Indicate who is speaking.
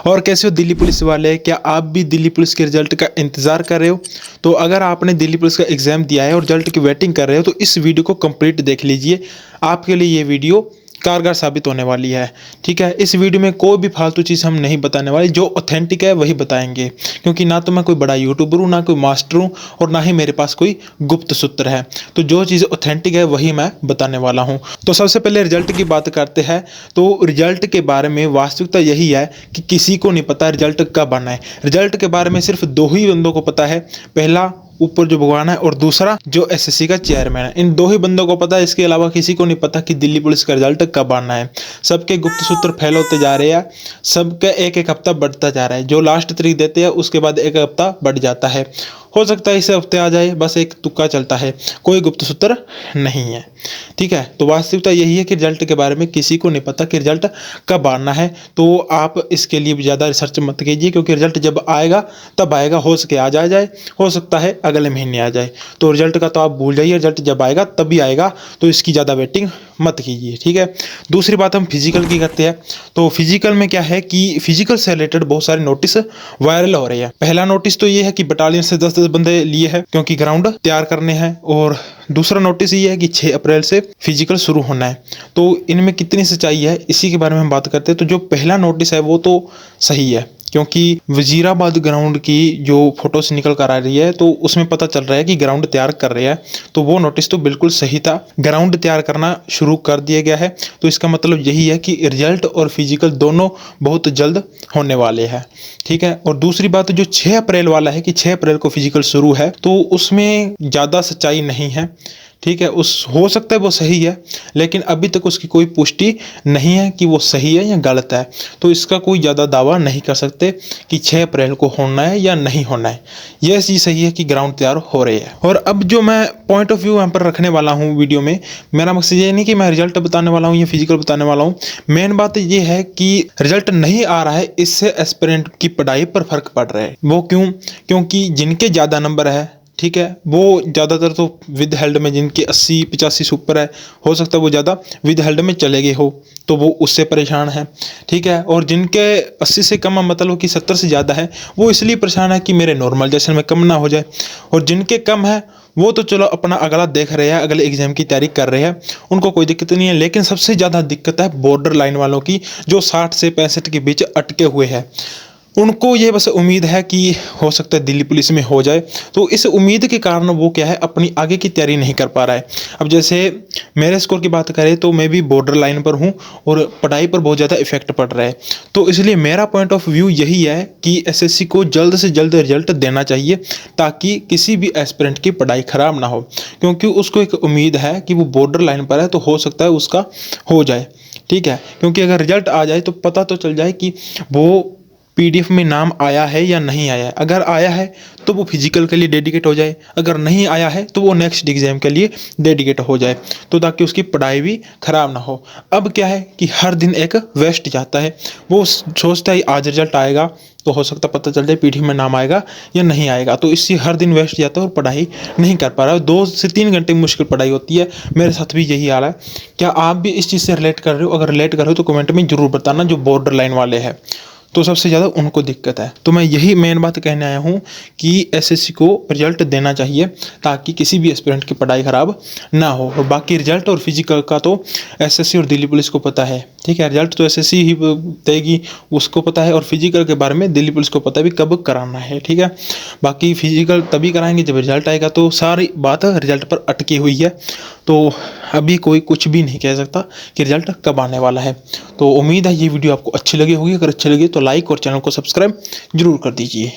Speaker 1: और कैसे हो दिल्ली पुलिस वाले? क्या आप भी दिल्ली पुलिस के रिजल्ट का इंतज़ार कर रहे हो? तो अगर आपने दिल्ली पुलिस का एग्ज़ाम दिया है और रिजल्ट की वेटिंग कर रहे हो तो इस वीडियो को कंप्लीट देख लीजिए। आपके लिए ये वीडियो कारगर साबित होने वाली है। ठीक है, इस वीडियो में कोई भी फालतू चीज़ हम नहीं बताने वाले, जो ऑथेंटिक है वही बताएंगे। क्योंकि ना तो मैं कोई बड़ा यूट्यूबर हूँ, ना कोई मास्टर हूँ, और ना ही मेरे पास कोई गुप्त सूत्र है। तो जो चीज़ ऑथेंटिक है वही मैं बताने वाला हूँ। तो सबसे पहले रिजल्ट की बात करते हैं। तो रिजल्ट के बारे में वास्तविकता यही है कि किसी को नहीं पता रिजल्ट कब आना है। रिजल्ट के बारे में सिर्फ दो ही बंदों को पता है। पहला ऊपर जो भगवान है और दूसरा जो एसएससी का चेयरमैन है। इन दो ही बंदों को पता है, इसके अलावा किसी को नहीं पता कि दिल्ली पुलिस का रिजल्ट कब आना है। सबके गुप्त सूत्र फैल होते जा रहे हैं। सबका एक एक हफ्ता बढ़ता जा रहा है। जो लास्ट तारीख देते हैं उसके बाद एक हफ्ता बढ़ जाता है। हो सकता है इस हफ्ते आ जाए, बस एक तुक्का चलता है, कोई गुप्त सूत्र नहीं है। ठीक है, तो वास्तविकता यही है कि रिजल्ट के बारे में किसी को नहीं पता कि रिजल्ट कब आना है। तो आप इसके लिए ज़्यादा रिसर्च मत कीजिए, क्योंकि रिजल्ट जब आएगा तब आएगा। हो सके आ जाए, हो सकता है अगले महीने आ जाए। तो रिजल्ट का तो आप भूल जाइए, रिजल्ट जब आएगा तभी आएगा। तो इसकी ज़्यादा वेटिंग मत कीजिए। ठीक है, दूसरी बात हम फिजिकल की करते हैं। तो फिजिकल में क्या है कि फिजिकल से रिलेटेड बहुत सारे नोटिस वायरल हो रहे हैं। पहला नोटिस तो ये है कि बटालियन से 10 बंदे लिए हैं, क्योंकि ग्राउंड तैयार करने हैं। और दूसरा नोटिस ये है कि 6 अप्रैल से फिजिकल शुरू होना है। तो इनमें कितनी सच्चाई है इसी के बारे में हम बात करते हैं। तो जो पहला नोटिस है वो तो सही है, क्योंकि वजीराबाद ग्राउंड की जो फोटोस निकल कर आ रही है तो उसमें पता चल रहा है कि ग्राउंड तैयार कर रहे हैं। तो वो नोटिस तो बिल्कुल सही था। ग्राउंड तैयार करना शुरू कर दिया गया है। तो इसका मतलब यही है कि रिजल्ट और फिजिकल दोनों बहुत जल्द होने वाले हैं। ठीक है, और दूसरी बात जो 6 अप्रैल वाला है कि 6 अप्रैल को फिजिकल शुरू है, तो उसमें ज़्यादा सच्चाई नहीं है। ठीक है, उस हो सकता है वो सही है, लेकिन अभी तक उसकी कोई पुष्टि नहीं है कि वो सही है या गलत है। तो इसका कोई ज़्यादा दावा नहीं कर सकते कि 6 अप्रैल को होना है या नहीं होना है। यह चीज़ सही है कि ग्राउंड तैयार हो रही है। और अब जो मैं पॉइंट ऑफ व्यू यहाँ पर रखने वाला हूँ वीडियो में, मेरा मकसद ये नहीं कि मैं रिजल्ट बताने वाला हूँ या फिजिकल बताने वाला हूँ। मेन बात ये है कि रिजल्ट नहीं आ रहा है, इससे एस्पिरेंट की पढ़ाई पर फर्क पड़ रहा है। वो क्यों? क्योंकि जिनके ज़्यादा नंबर है, ठीक है, वो ज़्यादातर तो विद हेल्ड में, जिनके 80-85 से ऊपर है, हो सकता है वो ज़्यादा विद हेल्ड में चले गए हो, तो वो उससे परेशान है। ठीक है, और जिनके 80 से कम, मतलब कि 70 से ज़्यादा है, वो इसलिए परेशान है कि मेरे नॉर्मलाइजेशन में कम ना हो जाए। और जिनके कम है वो तो चलो अपना अगला देख रहे हैं, अगले एग्जाम की तैयारी कर रहे हैं, उनको कोई दिक्कत नहीं है। लेकिन सबसे ज़्यादा दिक्कत है बॉर्डर लाइन वालों की, जो 60 से 65 के बीच अटके हुए हैं। उनको ये बस उम्मीद है कि हो सकता है दिल्ली पुलिस में हो जाए। तो इस उम्मीद के कारण वो क्या है, अपनी आगे की तैयारी नहीं कर पा रहा है। अब जैसे मेरे स्कोर की बात करें तो मैं भी बॉर्डर लाइन पर हूँ और पढ़ाई पर बहुत ज़्यादा इफेक्ट पड़ रहा है। तो इसलिए मेरा पॉइंट ऑफ व्यू यही है कि एसएससी को जल्द से जल्द रिजल्ट देना चाहिए, ताकि किसी भी एस्पिरेंट की पढ़ाई खराब ना हो। क्योंकि उसको एक उम्मीद है कि वो बॉर्डर लाइन पर है, तो हो सकता है उसका हो जाए। ठीक है, क्योंकि अगर रिजल्ट आ जाए तो पता तो चल जाए कि वो पीडीएफ में नाम आया है या नहीं आया है। अगर आया है तो वो फिजिकल के लिए डेडिकेट हो जाए, अगर नहीं आया है तो वो नेक्स्ट एग्जाम के लिए डेडिकेट हो जाए, तो ताकि उसकी पढ़ाई भी खराब ना हो। अब क्या है कि हर दिन एक वेस्ट जाता है। वो सोचता है आज रिजल्ट आएगा तो हो सकता पता चल जाए पीडीएफ में नाम आएगा या नहीं आएगा, तो इससे हर दिन वेस्ट जाता है और पढ़ाई नहीं कर पा रहा है। 2 से 3 घंटे मुश्किल पढ़ाई होती है। मेरे साथ भी यही हाल है। क्या आप भी इस चीज़ से रिलेट कर रहे हो? अगर रिलेट कर रहे हो तो कमेंट में जरूर बताना। जो बॉर्डर लाइन वाले हैं तो सबसे ज़्यादा उनको दिक्कत है। तो मैं यही मेन बात कहने आया हूँ कि एसएससी को रिजल्ट देना चाहिए, ताकि किसी भी एस्पिरेंट की पढ़ाई खराब ना हो। और बाकी रिजल्ट और फिजिकल का तो एसएससी और दिल्ली पुलिस को पता है। ठीक है, रिजल्ट तो एसएससी ही देगी, उसको पता है। और फिजिकल के बारे में दिल्ली पुलिस को पता है भी कब कराना है। ठीक है, बाकी फिजिकल तभी कराएंगे जब रिजल्ट आएगा। तो सारी बात रिजल्ट पर अटकी हुई है। तो अभी कोई कुछ भी नहीं कह सकता कि रिजल्ट कब आने वाला है। तो उम्मीद है ये वीडियो आपको अच्छी लगी होगी। अगर अच्छी लगी तो लाइक और चैनल को सब्सक्राइब जरूर कर दीजिए।